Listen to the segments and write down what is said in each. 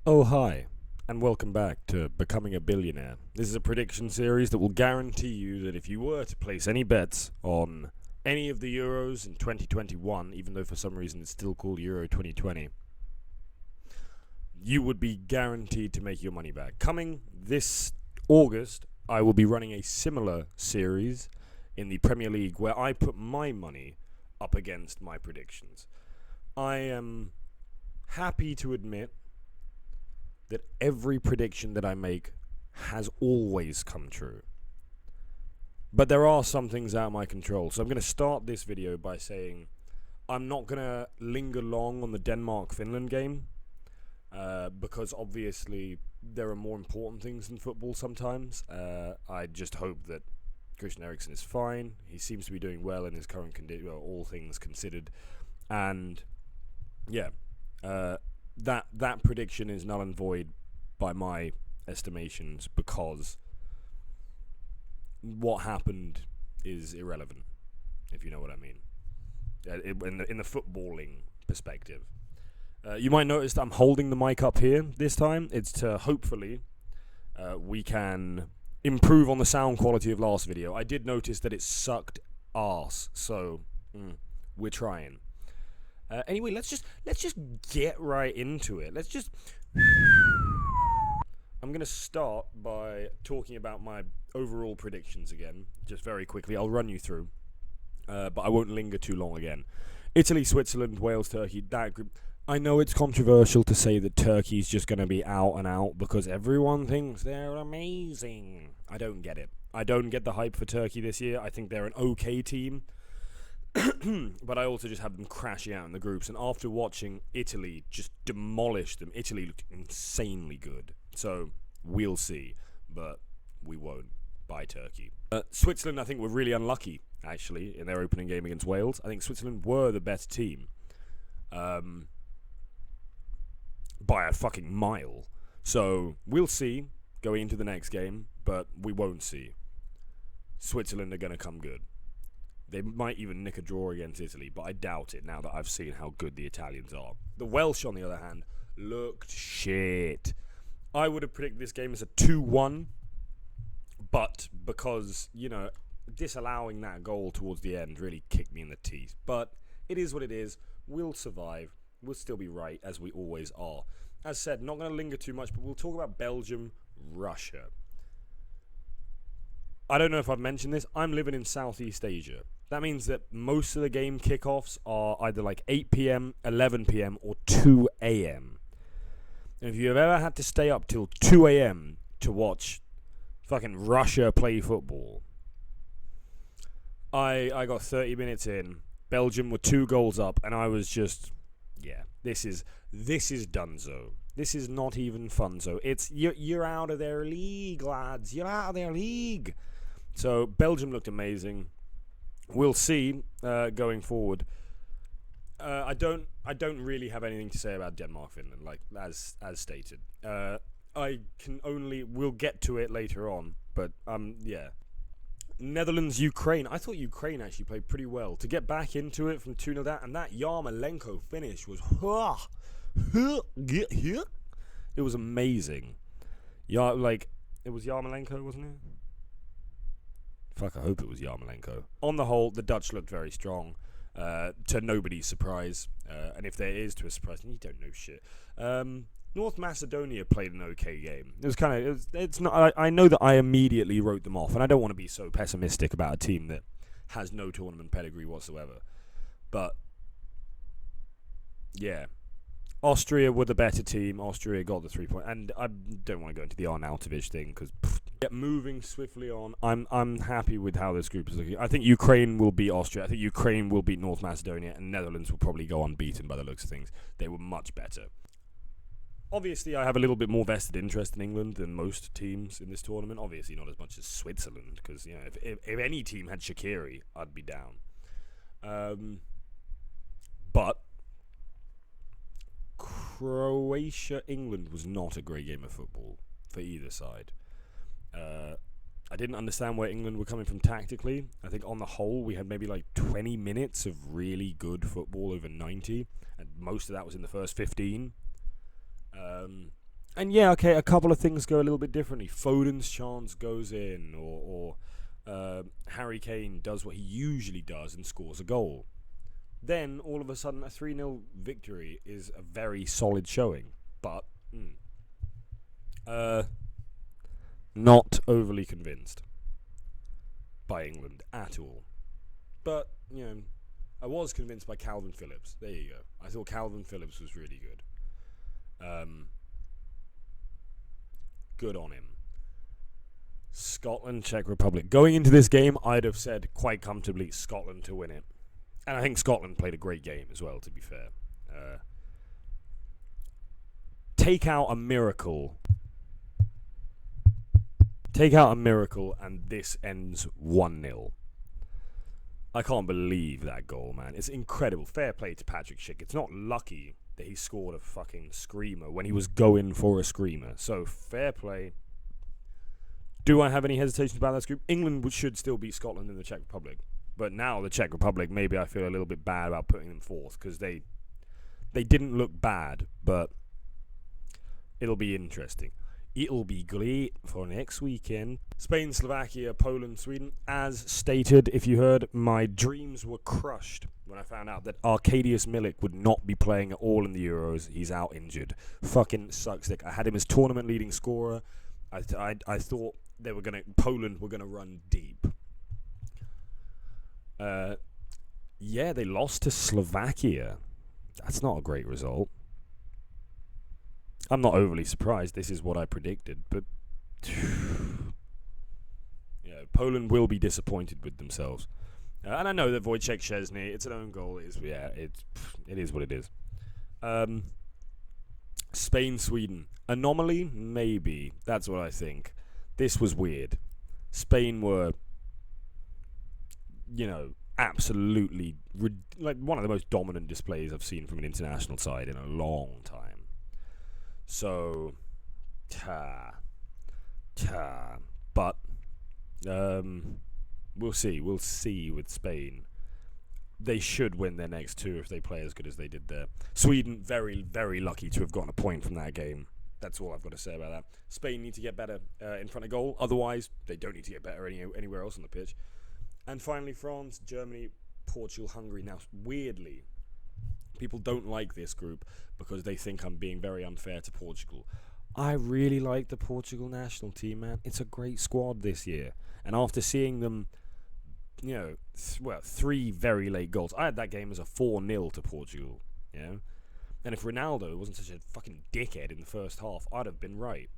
Oh, hi, and welcome back to Becoming a Billionaire. This is a prediction series that will guarantee you that if you were to place any bets on any of the Euros in 2021, even though for some reason it's still called Euro 2020, you would be guaranteed to make your money back. Coming this August, I will be running a similar series in the Premier League where I put my money up against my predictions. I am happy to admit that every prediction that I make has always come true. But there are some things out of my control. So I'm going to start this video by saying I'm not going to linger long on the Denmark-Finland game because obviously there are more important things in football sometimes. I just hope that Christian Eriksen is fine. He seems to be doing well in his current condition, all things considered. And yeah, that prediction is null and void by my estimations because what happened is irrelevant, if you know what I mean, in the footballing perspective. You might notice that I'm holding the mic up here this time. It's to hopefully we can improve on the sound quality of last video. I did notice that it sucked arse, so we're trying. Anyway, let's just get right into it. I'm going to start by talking about my overall predictions again, just very quickly. I'll run you through, but I won't linger too long again. Italy, Switzerland, Wales, Turkey, that group. I know it's controversial to say that Turkey's just going to be out and out because everyone thinks they're amazing. I don't get it. I don't get the hype for Turkey this year. I think they're an okay team. But I also just have them crashing out in the groups. And after watching Italy just demolish them, Italy looked insanely good. So we'll see, but we won't buy Turkey. Switzerland, I think, were really unlucky, actually, in their opening game against Wales. I think Switzerland were the best team by a fucking mile. So we'll see going into the next game, but we won't see. Switzerland are going to come good. They might even nick a draw against Italy, but I doubt it now that I've seen how good the Italians are. The Welsh, on the other hand, looked shit. I would have predicted this game as a 2-1, but because, disallowing that goal towards the end really kicked me in the teeth. But it is what it is. We'll survive. We'll still be right, as we always are. As said, not going to linger too much, but we'll talk about Belgium, Russia. I don't know if I've mentioned this. I'm living in Southeast Asia. That means that most of the game kickoffs are either like 8 p.m., 11 p.m., or 2 a.m. And if you've ever had to stay up till 2 a.m. to watch fucking Russia play football, I got 30 minutes in. Belgium were 2 goals up, and I was just, this is dunzo. This is not even funzo. It's you're out of their league, lads. You're out of their league. So Belgium looked amazing. We'll see going forward. I don't really have anything to say about Denmark, Finland, like as stated. We'll get to it later on, but Netherlands, Ukraine. I thought Ukraine actually played pretty well to get back into it from 2-0 down, and that Yarmolenko finish was it was amazing. It was Yarmolenko, wasn't it? Fuck, I hope it was Yarmolenko. On the whole, the Dutch looked very strong, to nobody's surprise. And if there is to a surprise, then you don't know shit. North Macedonia played an okay game. It was it's not. I know that I immediately wrote them off, and I don't want to be so pessimistic about a team that has no tournament pedigree whatsoever. But yeah, Austria were the better team. Austria got the 3 point, and I don't want to go into the Arnautovic thing because. Moving swiftly on, I'm happy with how this group is looking. I think Ukraine will beat Austria. I think Ukraine will beat North Macedonia, and Netherlands will probably go unbeaten by the looks of things. They were much better. Obviously, I have a little bit more vested interest in England than most teams in this tournament. Obviously, not as much as Switzerland, because if any team had Shaqiri, I'd be down. But Croatia, England was not a great game of football for either side. I didn't understand where England were coming from tactically. I think on the whole, we had maybe like 20 minutes of really good football over 90, and most of that was in the first 15. And yeah, okay, a couple of things go a little bit differently. Foden's chance goes in, or Harry Kane does what he usually does and scores a goal. Then, all of a sudden, a 3-0 victory is a very solid showing. But, not overly convinced by England at all. But, I was convinced by Calvin Phillips. There you go. I thought Calvin Phillips was really good. Good on him. Scotland, Czech Republic. Going into this game, I'd have said quite comfortably Scotland to win it. And I think Scotland played a great game as well, to be fair. Take out a miracle. Take out a miracle, and this ends 1-0. I can't believe that goal, man. It's incredible. Fair play to Patrick Schick. It's not lucky that he scored a fucking screamer when he was going for a screamer. So, fair play. Do I have any hesitations about that group? England should still beat Scotland in the Czech Republic. But now the Czech Republic, maybe I feel a little bit bad about putting them fourth, because they didn't look bad, but it'll be interesting. It'll be great for next weekend. Spain, Slovakia, Poland, Sweden. As stated, if you heard, my dreams were crushed when I found out that Arkadiusz Milik would not be playing at all in the Euros. He's out injured. Fucking sucks dick. I had him as tournament leading scorer. I thought Poland were gonna run deep. Yeah, they lost to Slovakia. That's not a great result. I'm not overly surprised. This is what I predicted, but yeah, Poland will be disappointed with themselves. And I know that Wojciech Szczesny, it's an own goal. It is what it is. Spain, Sweden. Anomaly? Maybe. That's what I think. This was weird. Spain were, absolutely like one of the most dominant displays I've seen from an international side in a long time. So, but we'll see. We'll see with Spain. They should win their next two if they play as good as they did there. Sweden, very, very lucky to have gotten a point from that game. That's all I've got to say about that. Spain need to get better in front of goal. Otherwise, they don't need to get better anywhere else on the pitch. And finally, France, Germany, Portugal, Hungary. Now, weirdly, people don't like this group because they think I'm being very unfair to Portugal. I really like the Portugal national team, man. It's a great squad this year. And after seeing them, 3 very late goals. I had that game as a 4-0 to Portugal, And if Ronaldo wasn't such a fucking dickhead in the first half, I'd have been right.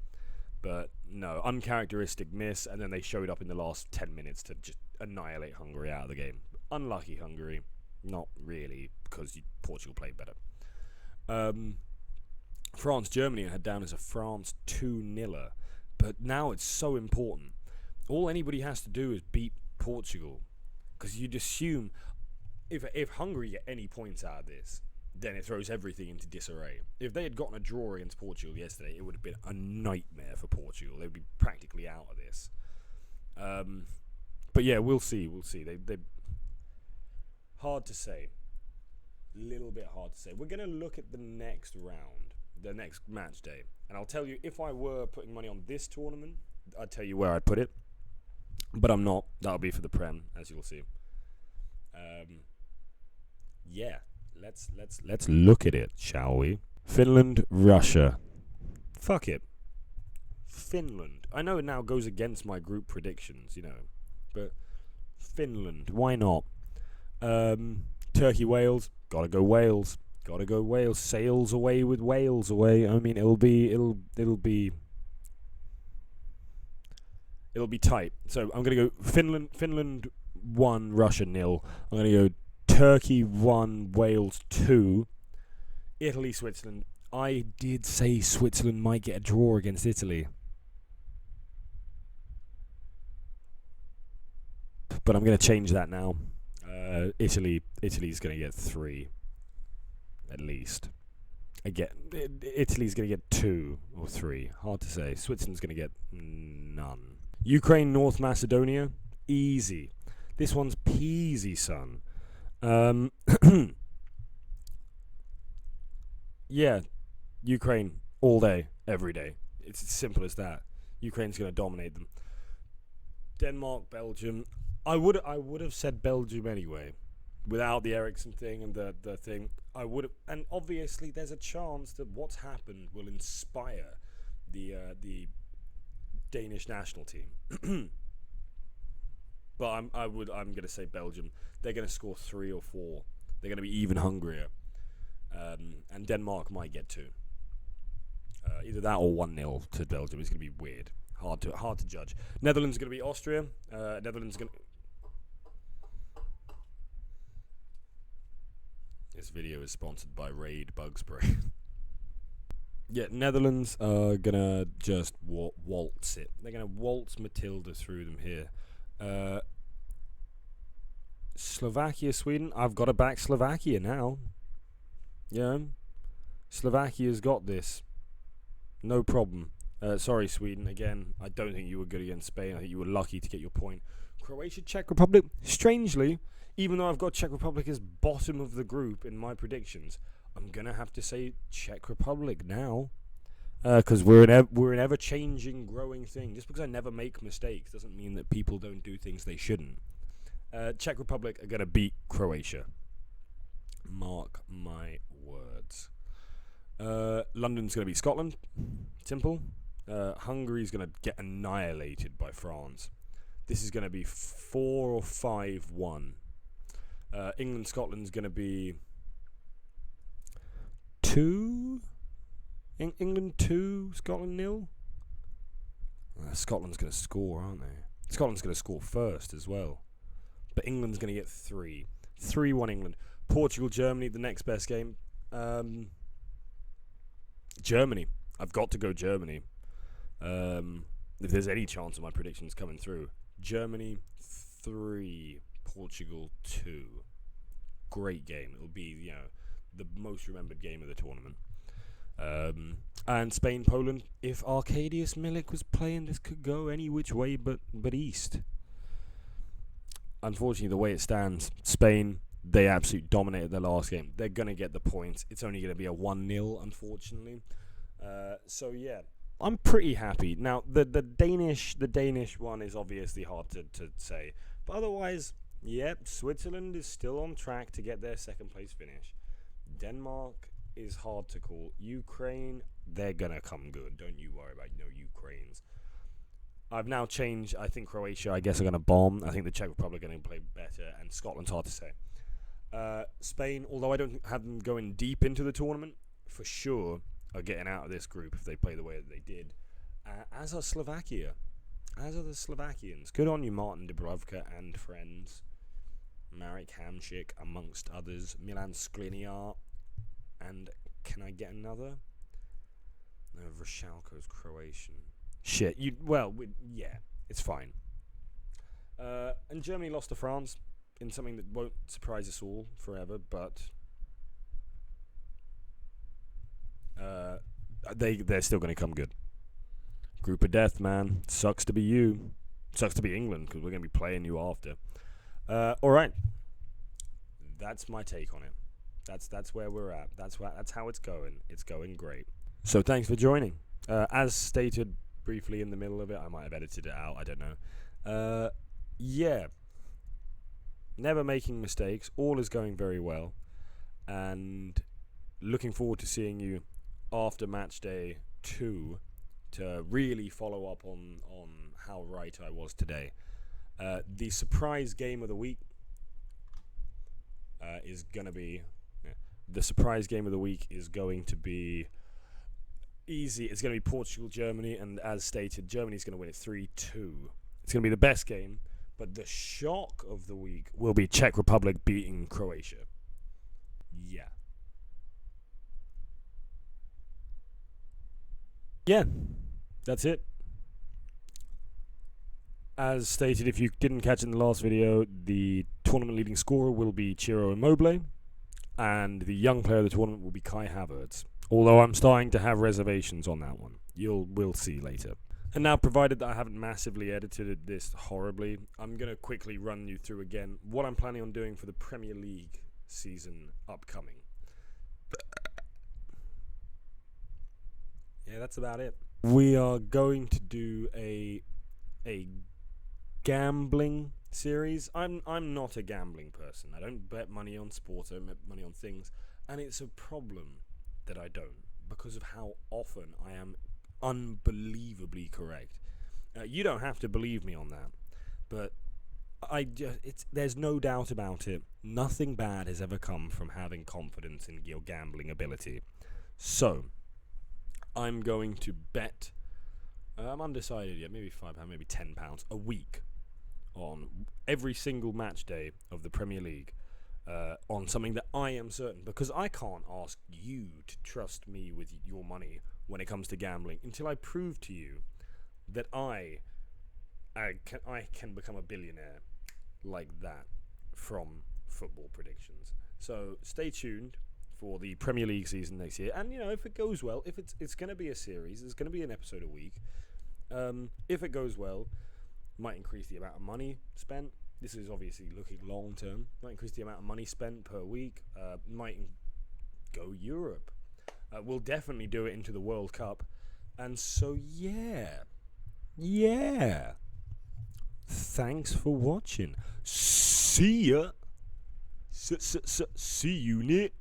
But no, uncharacteristic miss, and then they showed up in the last 10 minutes to just annihilate Hungary out of the game. Unlucky Hungary. Not really, because Portugal played better. France, Germany I had down as a France 2-0. But now it's so important. All anybody has to do is beat Portugal. Because you'd assume, if Hungary get any points out of this, then it throws everything into disarray. If they had gotten a draw against Portugal yesterday, it would have been a nightmare for Portugal. They would be practically out of this. But yeah, we'll see. They hard to say. Little bit hard to say. We're going to look at the next round, the next match day. And I'll tell you, if I were putting money on this tournament, I'd tell you where I'd put it. But I'm not. That'll be for the Prem, as you'll see. Yeah. Let's look at it, shall we? Finland, Russia. Fuck it. Finland. I know it now goes against my group predictions, but Finland, why not? Turkey, Wales. Gotta go Wales. Sails away with Wales away. I mean, it'll be tight. So I'm gonna go Finland 1, Russia 0. I'm gonna go Turkey 1, Wales 2. Italy, Switzerland. I did say Switzerland might get a draw against Italy. But I'm going to change that now. Italy's going to get 3. At least. Italy's going to get 2 or 3. Hard to say. Switzerland's going to get none. Ukraine, North Macedonia. Easy. This one's peasy, son. Yeah, Ukraine all day, every day. It's as simple as that. Ukraine's going to dominate them. Denmark, Belgium. I would have said Belgium anyway, without the Ericsson thing and the thing. I would have, and obviously there's a chance that what's happened will inspire the Danish national team. But I'm going to say Belgium. They're going to score 3 or 4. They're going to be even hungrier, and Denmark might get 2. Either that or 1-0 to Belgium. It's going to be weird. Hard to judge. Netherlands is going to be Austria. Netherlands going. This video is sponsored by Raid Bug Spray. Yeah, Netherlands are gonna just waltz it. They're gonna waltz Matilda through them here. Slovakia, Sweden. I've got to back Slovakia now. Yeah, Slovakia's got this. No problem. Sorry, Sweden. Again, I don't think you were good against Spain. I think you were lucky to get your point. Croatia, Czech Republic. Strangely, even though I've got Czech Republic as bottom of the group in my predictions, I'm going to have to say Czech Republic now. Because we're an ever-changing, growing thing. Just because I never make mistakes doesn't mean that people don't do things they shouldn't. Czech Republic are going to beat Croatia. Mark my words. London's going to beat Scotland. Simple. Hungary's going to get annihilated by France. This is going to be 4 or 5-1. England, Scotland's going to be 2. England 2, Scotland 0. Scotland's going to score, aren't they? Scotland's going to score first as well. But England's going to get 3. 3-1 England. Portugal, Germany, the next best game. Germany. I've got to go Germany. If there's any chance of my predictions coming through. Germany 3, Portugal 2. Great game. It'll be, the most remembered game of the tournament. And Spain, Poland. If Arkadiusz Milik was playing, this could go any which way but east. Unfortunately, the way it stands, Spain, they absolutely dominated their last game. They're going to get the points. It's only going to be a 1-0, unfortunately. So yeah, I'm pretty happy. Now, the Danish one is obviously hard to say. But otherwise, yep, Switzerland is still on track to get their second place finish. Denmark is hard to call. Ukraine, they're going to come good. Don't you worry about no Ukraines. I've now changed. I think Croatia, I guess, are going to bomb. I think the Czech Republic are going to play better. And Scotland's hard to say. Spain, although I don't have them going deep into the tournament, for sure are getting out of this group if they play the way that they did. As are Slovakia. As are the Slovakians. Good on you, Martin Dubravka and friends. Marek Hamšík, amongst others. Milan Skriniar. And can I get another? No, Vršálko's Croatian. Shit. Yeah, it's fine. And Germany lost to France in something that won't surprise us all forever, but they're still going to come good. Group of death, man. Sucks to be you. Sucks to be England, because we're going to be playing you after. All right. That's my take on it. That's where we're at. That's how it's going. It's going great. So thanks for joining. As stated briefly in the middle of it, I might have edited it out. I don't know. Yeah. Never making mistakes. All is going very well. And looking forward to seeing you after Matchday 2 to really follow up on how right I was today. The surprise game of the week is going to be... The surprise game of the week is going to be easy. It's going to be Portugal, Germany, and as stated, Germany's going to win it 3-2. It's going to be the best game, but the shock of the week will be Czech Republic beating Croatia. Yeah. Yeah, that's it. As stated, if you didn't catch in the last video, the tournament leading scorer will be Ciro Immobile, and the young player of the tournament will be Kai Havertz. Although I'm starting to have reservations on that one. We'll see later. And now, provided that I haven't massively edited this horribly, I'm going to quickly run you through again what I'm planning on doing for the Premier League season upcoming. Yeah, that's about it. We are going to do a gambling series. I'm not a gambling person. I don't bet money on sport. I don't bet money on things, and it's a problem that I don't, because of how often I am unbelievably correct. You don't have to believe me on that, but there's no doubt about it. Nothing bad has ever come from having confidence in your gambling ability. So I'm going to bet. I'm undecided yet. Maybe £5, maybe £10 a week on every single match day of the Premier League, on something that I am certain, because I can't ask you to trust me with your money when it comes to gambling until I prove to you that I can become a billionaire like that from football predictions. So stay tuned for the Premier League season next year, and if it goes well, if it's going to be a series, it's going to be an episode a week. If it goes well, might increase the amount of money spent. This is obviously looking long term. Might increase the amount of money spent per week. Might go Europe. We'll definitely do it into the World Cup. And so yeah. Thanks for watching. See ya. See you, Nick.